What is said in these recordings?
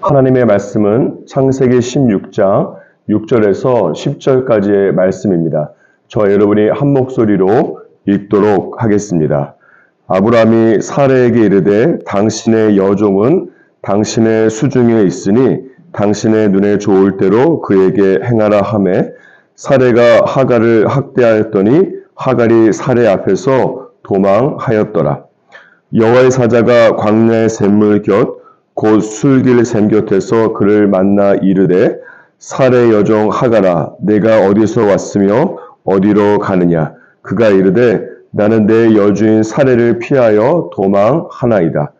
하나님의 말씀은 창세기 16장 6절에서 10절까지의 말씀입니다. 저와 여러분이 한 목소리로 읽도록 하겠습니다. 아브라함이 사라에게 이르되 당신의 여종은 당신의 수중에 있으니 당신의 눈에 좋을 대로 그에게 행하라 하매 사라가 하갈을 학대하였더니 하갈이 사라 앞에서 도망하였더라. 여호와의 사자가 광야의 샘물 곁 곧 술길 샘 곁에서 그를 만나 이르되 사라의 여종 하갈아 내가 어디서 왔으며 어디로 가느냐. 그가 이르되 나는 내 여주인 사라를 피하여 도망하나이다.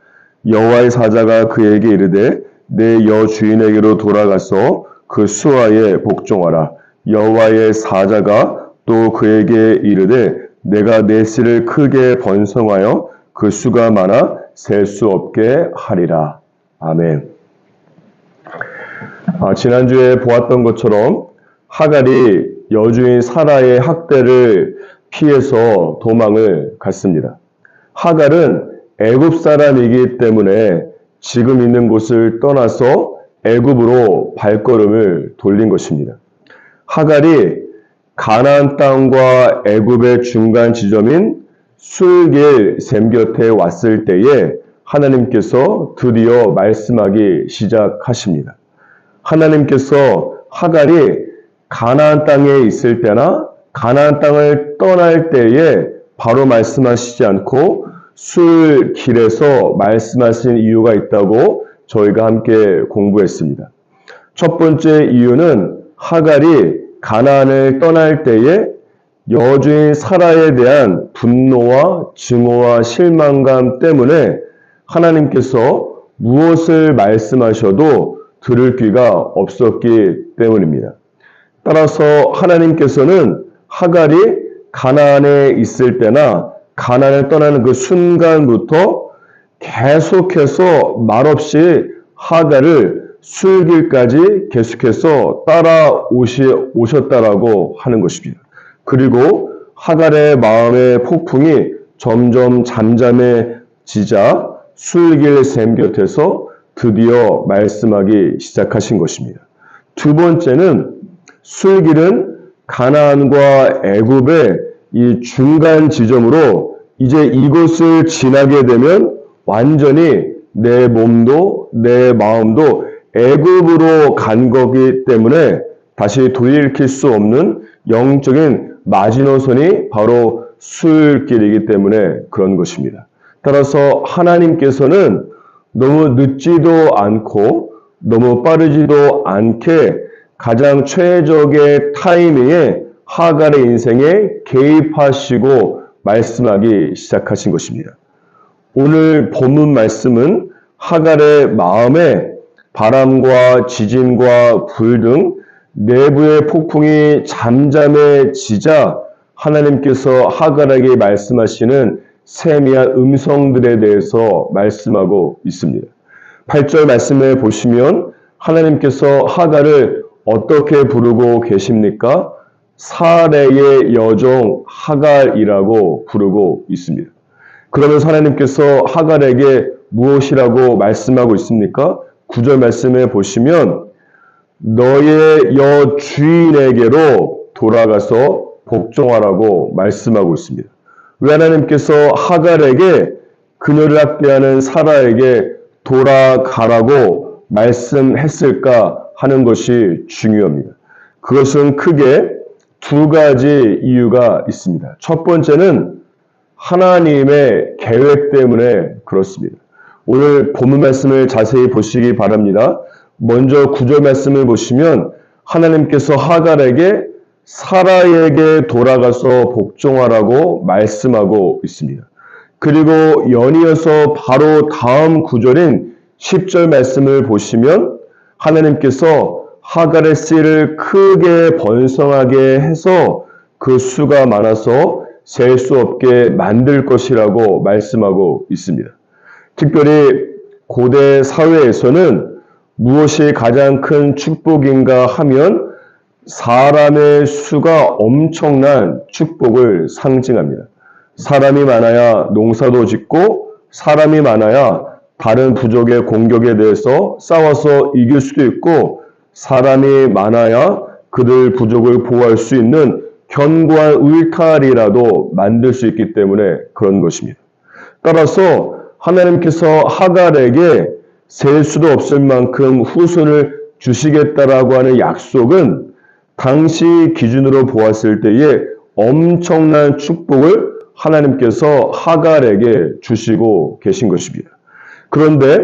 여호와의 사자가 그에게 이르되 내 여주인에게로 돌아가서 그 수하에 복종하라. 여호와의 사자가 또 그에게 이르되 내가 내 씨를 크게 번성하여 그 수가 많아 셀 수 없게 하리라. 아멘. 지난주에 보았던 것처럼 하갈이 여주인 사라의 학대를 피해서 도망을 갔습니다. 하갈은 애굽 사람이기 때문에 지금 있는 곳을 떠나서 애굽으로 발걸음을 돌린 것입니다. 하갈이 가나안 땅과 애굽의 중간 지점인 술길 샘 곁에 왔을 때에 하나님께서 드디어 말씀하기 시작하십니다. 하나님께서 하갈이 가나안 땅에 있을 때나 가나안 땅을 떠날 때에 바로 말씀하시지 않고 술길에서 말씀하신 이유가 있다고 저희가 함께 공부했습니다. 첫 번째 이유는 하갈이 가나안을 떠날 때에 여주인 사라에 대한 분노와 증오와 실망감 때문에 하나님께서 무엇을 말씀하셔도 들을 귀가 없었기 때문입니다. 따라서 하나님께서는 하갈이 가나안에 있을 때나 가나안을 떠나는 그 순간부터 계속해서 말없이 하갈을 술길까지 계속해서 따라오셨다라고 하는 것입니다. 그리고 하갈의 마음의 폭풍이 점점 잠잠해지자 술길 샘 곁에서 드디어 말씀하기 시작하신 것입니다. 두 번째는 술길은 가나안과 애굽의 이 중간 지점으로 이제 이곳을 지나게 되면 완전히 내 몸도 내 마음도 애굽으로 간 거기 때문에 다시 돌이킬 수 없는 영적인 마지노선이 바로 술길이기 때문에 그런 것입니다. 따라서 하나님께서는 너무 늦지도 않고 너무 빠르지도 않게 가장 최적의 타이밍에 하갈의 인생에 개입하시고 말씀하기 시작하신 것입니다. 오늘 본문 말씀은 하갈의 마음에 바람과 지진과 불 등 내부의 폭풍이 잠잠해지자 하나님께서 하갈에게 말씀하시는 세미한 음성들에 대해서 말씀하고 있습니다. 8절 말씀을 보시면 하나님께서 하갈을 어떻게 부르고 계십니까? 사레의 여종 하갈이라고 부르고 있습니다. 그러면서 하나님께서 하갈에게 무엇이라고 말씀하고 있습니까? 9절 말씀을 보시면 너의 여주인에게로 돌아가서 복종하라고 말씀하고 있습니다. 왜 하나님께서 하갈에게 그녀를 학대하는 사라에게 돌아가라고 말씀했을까 하는 것이 중요합니다. 그것은 크게 두 가지 이유가 있습니다. 첫 번째는 하나님의 계획 때문에 그렇습니다. 오늘 본문 말씀을 자세히 보시기 바랍니다. 먼저 9절 말씀을 보시면 하나님께서 하갈에게 사라에게 돌아가서 복종하라고 말씀하고 있습니다. 그리고 연이어서 바로 다음 구절인 10절 말씀을 보시면 하나님께서 하갈의 씨를 크게 번성하게 해서 그 수가 많아서 셀 수 없게 만들 것이라고 말씀하고 있습니다. 특별히 고대 사회에서는 무엇이 가장 큰 축복인가 하면 사람의 수가 엄청난 축복을 상징합니다. 사람이 많아야 농사도 짓고 사람이 많아야 다른 부족의 공격에 대해서 싸워서 이길 수도 있고, 사람이 많아야 그들 부족을 보호할 수 있는 견고한 울타리라도 만들 수 있기 때문에 그런 것입니다. 따라서 하나님께서 하갈에게 셀 수도 없을 만큼 후손을 주시겠다라고 하는 약속은 당시 기준으로 보았을 때에 엄청난 축복을 하나님께서 하갈에게 주시고 계신 것입니다. 그런데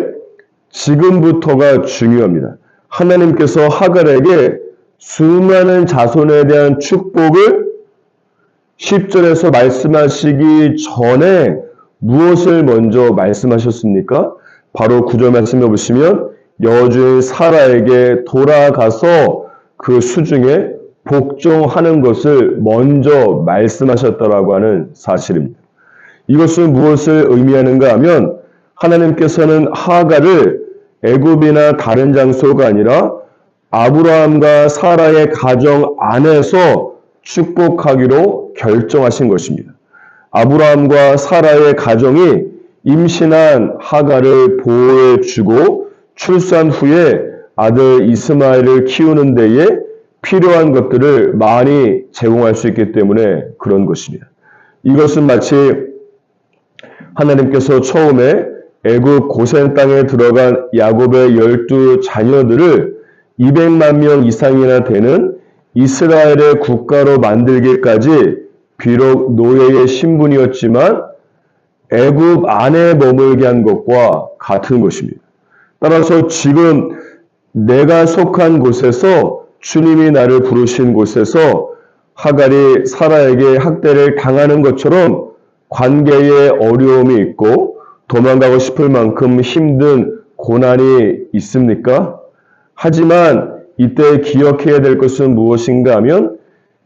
지금부터가 중요합니다. 하나님께서 하갈에게 수많은 자손에 대한 축복을 10절에서 말씀하시기 전에 무엇을 먼저 말씀하셨습니까? 바로 9절 말씀해 보시면 여주인 사라에게 돌아가서 그 수중에 복종하는 것을 먼저 말씀하셨다라고 하는 사실입니다. 이것은 무엇을 의미하는가 하면 하나님께서는 하갈을 애굽이나 다른 장소가 아니라 아브라함과 사라의 가정 안에서 축복하기로 결정하신 것입니다. 아브라함과 사라의 가정이 임신한 하갈을 보호해 주고 출산 후에 아들 이스마엘을 키우는 데에 필요한 것들을 많이 제공할 수 있기 때문에 그런 것입니다. 이것은 마치 하나님께서 처음에 애굽 고센 땅에 들어간 야곱의 12 자녀들을 200만 명 이상이나 되는 이스라엘의 국가로 만들기까지 비록 노예의 신분이었지만 애굽 안에 머물게 한 것과 같은 것입니다. 따라서 지금 내가 속한 곳에서 주님이 나를 부르신 곳에서 하갈이 사라에게 학대를 당하는 것처럼 관계에 어려움이 있고 도망가고 싶을 만큼 힘든 고난이 있습니까? 하지만 이때 기억해야 될 것은 무엇인가 하면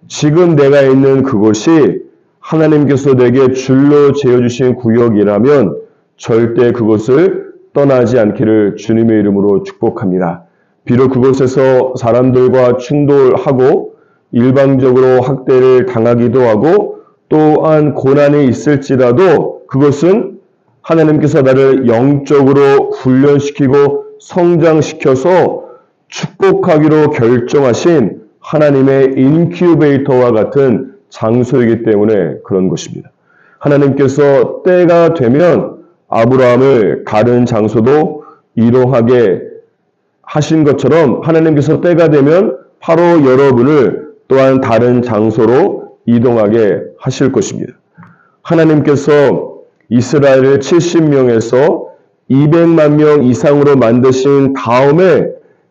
지금 내가 있는 그곳이 하나님께서 내게 줄로 재어주신 구역이라면 절대 그곳을 떠나지 않기를 주님의 이름으로 축복합니다. 비록 그곳에서 사람들과 충돌하고 일방적으로 학대를 당하기도 하고 또한 고난이 있을지라도 그것은 하나님께서 나를 영적으로 훈련시키고 성장시켜서 축복하기로 결정하신 하나님의 인큐베이터와 같은 장소이기 때문에 그런 것입니다. 하나님께서 때가 되면 아브라함을 다른 장소도 이동하게 하신 것처럼 하나님께서 때가 되면 바로 여러분을 또한 다른 장소로 이동하게 하실 것입니다. 하나님께서 이스라엘을 70명에서 200만 명 이상으로 만드신 다음에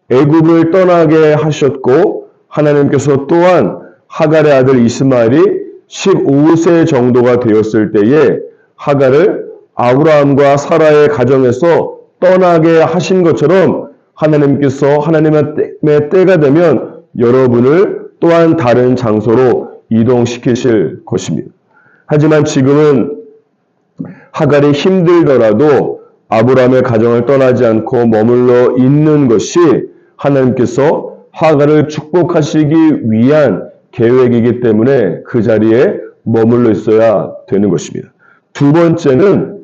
애굽을 떠나게 하셨고 하나님께서 또한 하갈의 아들 이스마엘이 15세 정도가 되었을 때에 하갈을 아브라함과 사라의 가정에서 떠나게 하신 것처럼 하나님께서 하나님의 때가 되면 여러분을 또한 다른 장소로 이동시키실 것입니다. 하지만 지금은 하갈이 힘들더라도 아브라함의 가정을 떠나지 않고 머물러 있는 것이 하나님께서 하갈을 축복하시기 위한 계획이기 때문에 그 자리에 머물러 있어야 되는 것입니다. 두 번째는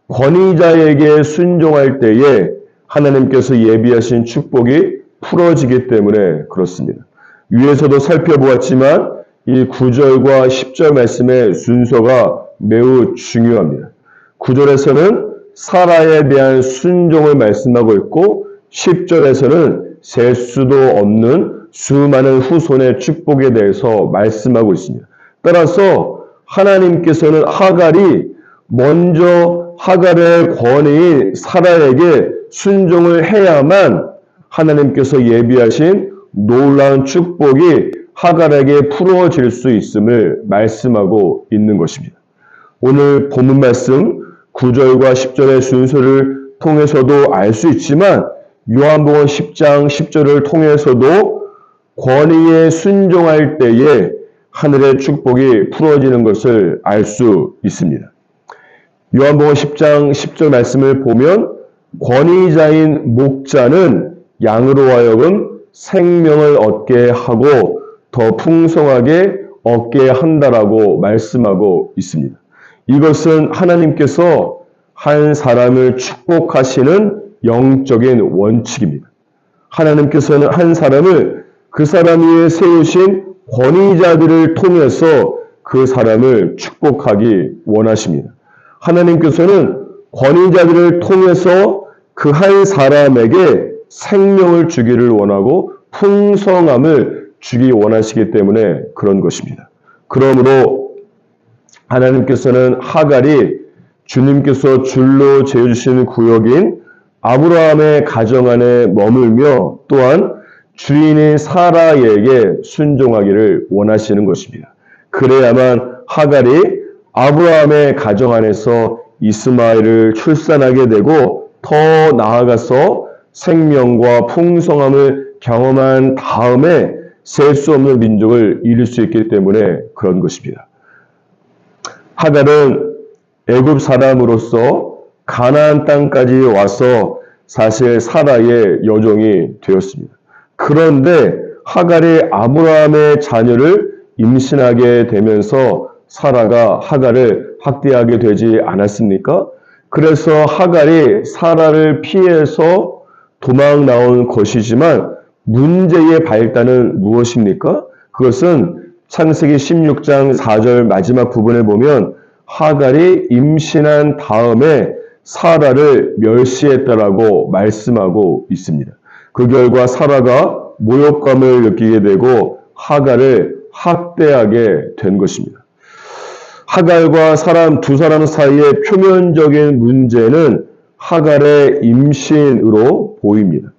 권위자에게 순종할 때에 하나님께서 예비하신 축복이 풀어지기 때문에 그렇습니다. 위에서도 살펴보았지만 이 9절과 10절 말씀의 순서가 매우 중요합니다. 9절에서는 사라에 대한 순종을 말씀하고 있고 10절에서는 셀 수도 없는 수많은 후손의 축복에 대해서 말씀하고 있습니다. 따라서 하나님께서는 하갈이 먼저 하갈의 권위인 사라에게 순종을 해야만 하나님께서 예비하신 놀라운 축복이 하갈에게 풀어질 수 있음을 말씀하고 있는 것입니다. 오늘 본문 말씀 9절과 10절의 순서를 통해서도 알 수 있지만 요한복음 10장 10절을 통해서도 권위에 순종할 때에 하늘의 축복이 풀어지는 것을 알 수 있습니다. 요한복음 10장 10절 말씀을 보면 권위자인 목자는 양으로 하여금 생명을 얻게 하고 더 풍성하게 얻게 한다라고 말씀하고 있습니다. 이것은 하나님께서 한 사람을 축복하시는 영적인 원칙입니다. 하나님께서는 한 사람을 그 사람 위에 세우신 권위자들을 통해서 그 사람을 축복하기 원하십니다. 하나님께서는 권위자들을 통해서 그 한 사람에게 생명을 주기를 원하고 풍성함을 주기 원하시기 때문에 그런 것입니다. 그러므로 하나님께서는 하갈이 주님께서 줄로 재어주시는 구역인 아브라함의 가정 안에 머물며 또한 주인인 사라에게 순종하기를 원하시는 것입니다. 그래야만 하갈이 아브라함의 가정 안에서 이스마엘을 출산하게 되고 더 나아가서 생명과 풍성함을 경험한 다음에 셀 수 없는 민족을 이룰 수 있기 때문에 그런 것입니다. 하갈은 애굽 사람으로서 가나안 땅까지 와서 사실 사라의 여종이 되었습니다. 그런데 하갈이 아브라함의 자녀를 임신하게 되면서 사라가 하갈을 학대하게 되지 않았습니까? 그래서 하갈이 사라를 피해서 도망 나온 것이지만 문제의 발단은 무엇입니까? 그것은 창세기 16장 4절 마지막 부분에 보면 하갈이 임신한 다음에 사라를 멸시했다라고 말씀하고 있습니다. 그 결과 사라가 모욕감을 느끼게 되고 하갈을 학대하게 된 것입니다. 하갈과 두 사람 사이의 표면적인 문제는 하갈의 임신으로 보입니다.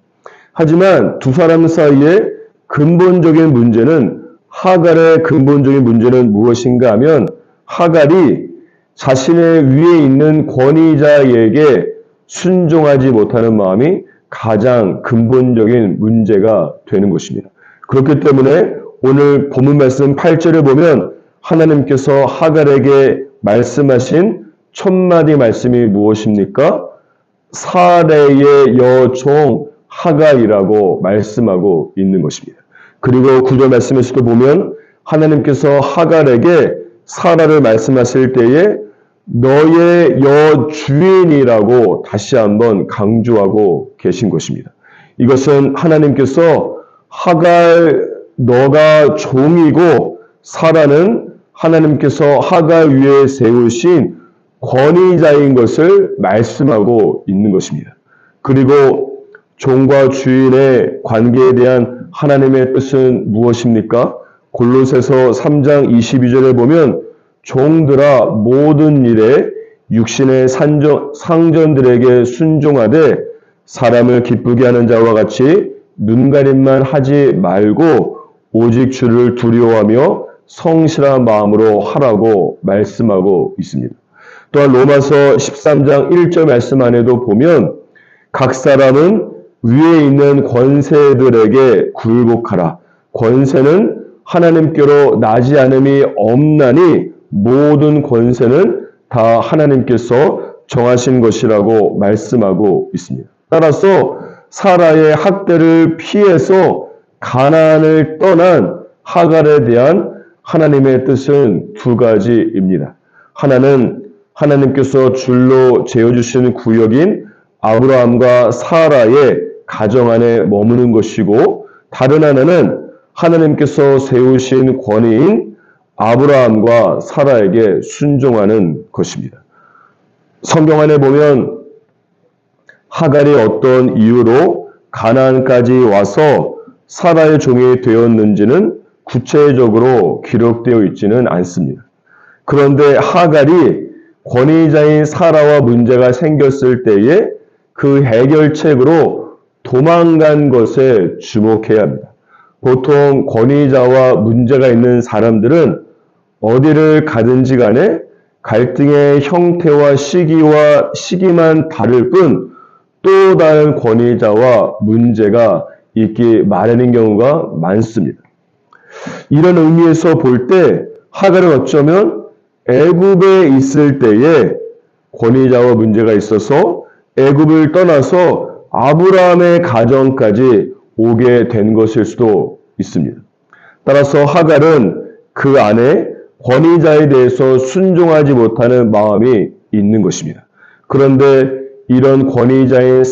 하지만 두 사람 사이의 근본적인 문제는 하갈의 근본적인 문제는 무엇인가 하면 하갈이 자신의 위에 있는 권위자에게 순종하지 못하는 마음이 가장 근본적인 문제가 되는 것입니다. 그렇기 때문에 오늘 본문 말씀 8절에 보면 하나님께서 하갈에게 말씀하신 첫 마디 말씀이 무엇입니까? 사레의 여종 하갈이라고 말씀하고 있는 것입니다. 그리고 9절 말씀에서도 보면 하나님께서 하갈에게 사라를 말씀하실 때에 너의 여주인이라고 다시 한번 강조하고 계신 것입니다. 이것은 하나님께서 하갈 너가 종이고 사라는 하나님께서 하갈 위에 세우신 권위자인 것을 말씀하고 있는 것입니다. 그리고 종과 주인의 관계에 대한 하나님의 뜻은 무엇입니까? 골로새서 3장 22절에 보면 종들아 모든 일에 육신의 상전들에게 순종하되 사람을 기쁘게 하는 자와 같이 눈가림만 하지 말고 오직 주를 두려워하며 성실한 마음으로 하라고 말씀하고 있습니다. 또한 로마서 13장 1절 말씀 안에도 보면 각 사람은 위에 있는 권세들에게 굴복하라. 권세는 하나님께로 나지 않음이 없나니 모든 권세는 다 하나님께서 정하신 것이라고 말씀하고 있습니다. 따라서 사라의 학대를 피해서 가나안을 떠난 하갈에 대한 하나님의 뜻은 두 가지입니다. 하나는 하나님께서 줄로 재어주시는 구역인 아브라함과 사라의 가정 안에 머무는 것이고 다른 하나는 하나님께서 세우신 권위인 아브라함과 사라에게 순종하는 것입니다. 성경 안에 보면 하갈이 어떤 이유로 가나안까지 와서 사라의 종이 되었는지는 구체적으로 기록되어 있지는 않습니다. 그런데 하갈이 권위자인 사라와 문제가 생겼을 때에 그 해결책으로 도망간 것에 주목해야 합니다. 보통 권위자와 문제가 있는 사람들은 어디를 가든지 간에 갈등의 형태와 시기만 다를 뿐 또 다른 권위자와 문제가 있기 마련인 경우가 많습니다. 이런 의미에서 볼 때 하갈은 어쩌면 애굽에 있을 때에 권위자와 문제가 있어서 애굽을 떠나서 아브라함의 가정까지 오게 된 것일 수도 있습니다. 따라서 하갈은 그 안에 권위자에 대해서 순종하지 못하는 마음이 있는 것입니다. 그런데 이런 권위자인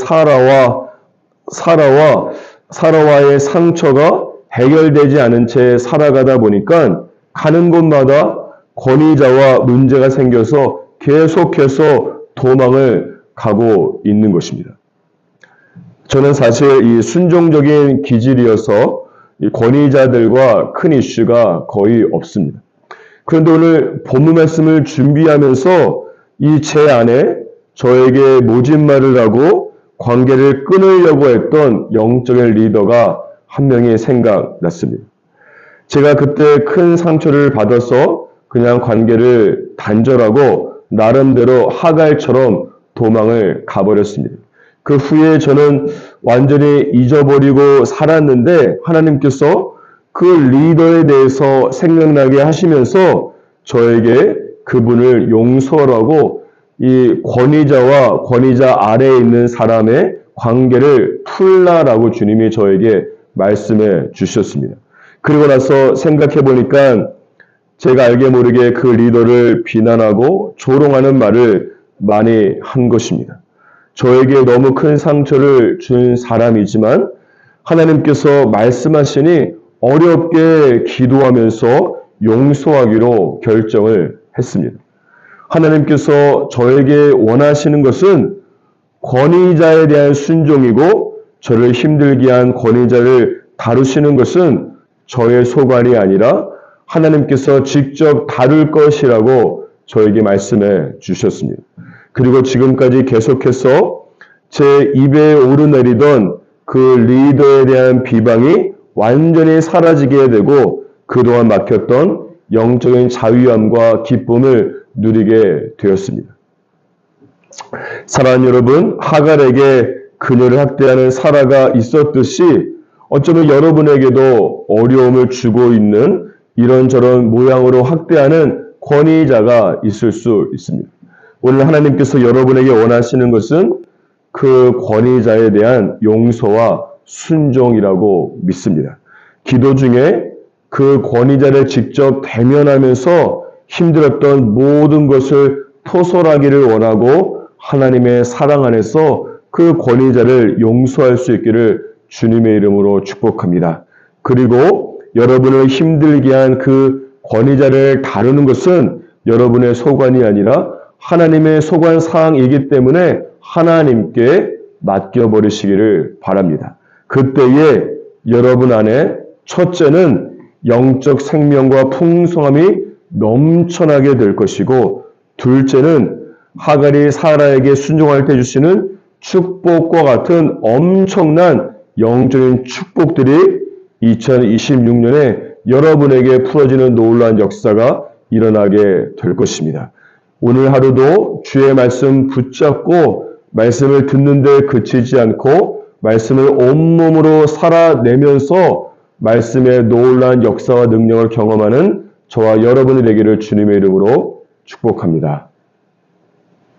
사라와의 상처가 해결되지 않은 채 살아가다 보니까 가는 곳마다 권위자와 문제가 생겨서 계속해서 도망을 가고 있는 것입니다. 저는 사실 이 순종적인 기질이어서 이 권위자들과 큰 이슈가 거의 없습니다. 그런데 오늘 본문 말씀을 준비하면서 이 제 안에 저에게 모진말을 하고 관계를 끊으려고 했던 영적인 리더가 한 명이 생각났습니다. 제가 그때 큰 상처를 받아서 그냥 관계를 단절하고 나름대로 하갈처럼 도망을 가버렸습니다. 그 후에 저는 완전히 잊어버리고 살았는데 하나님께서 그 리더에 대해서 생각나게 하시면서 저에게 그분을 용서하라고 이 권위자와 권위자 아래에 있는 사람의 관계를 풀라라고 주님이 저에게 말씀해 주셨습니다. 그리고 나서 생각해 보니까 제가 알게 모르게 그 리더를 비난하고 조롱하는 말을 많이 한 것입니다. 저에게 너무 큰 상처를 준 사람이지만 하나님께서 말씀하시니 어렵게 기도하면서 용서하기로 결정을 했습니다. 하나님께서 저에게 원하시는 것은 권위자에 대한 순종이고 저를 힘들게 한 권위자를 다루시는 것은 저의 소관이 아니라 하나님께서 직접 다룰 것이라고 저에게 말씀해 주셨습니다. 그리고 지금까지 계속해서 제 입에 오르내리던 그 리더에 대한 비방이 완전히 사라지게 되고 그동안 막혔던 영적인 자유함과 기쁨을 누리게 되었습니다. 사랑하는 여러분, 하갈에게 그녀를 학대하는 사라가 있었듯이 어쩌면 여러분에게도 어려움을 주고 있는 이런저런 모양으로 학대하는 권위자가 있을 수 있습니다. 오늘 하나님께서 여러분에게 원하시는 것은 그 권위자에 대한 용서와 순종이라고 믿습니다. 기도 중에 그 권위자를 직접 대면하면서 힘들었던 모든 것을 토설하기를 원하고 하나님의 사랑 안에서 그 권위자를 용서할 수 있기를 주님의 이름으로 축복합니다. 그리고 여러분을 힘들게 한 그 권위자를 다루는 것은 여러분의 소관이 아니라 하나님의 소관 사항이기 때문에 하나님께 맡겨버리시기를 바랍니다. 그때에 여러분 안에 첫째는 영적 생명과 풍성함이 넘쳐나게 될 것이고 둘째는 하갈이 사라에게 순종할 때 주시는 축복과 같은 엄청난 영적인 축복들이 2026년에 여러분에게 풀어지는 놀라운 역사가 일어나게 될 것입니다. 오늘 하루도 주의 말씀 붙잡고 말씀을 듣는 데 그치지 않고 말씀을 온몸으로 살아내면서 말씀의 놀라운 역사와 능력을 경험하는 저와 여러분이 되기를 주님의 이름으로 축복합니다.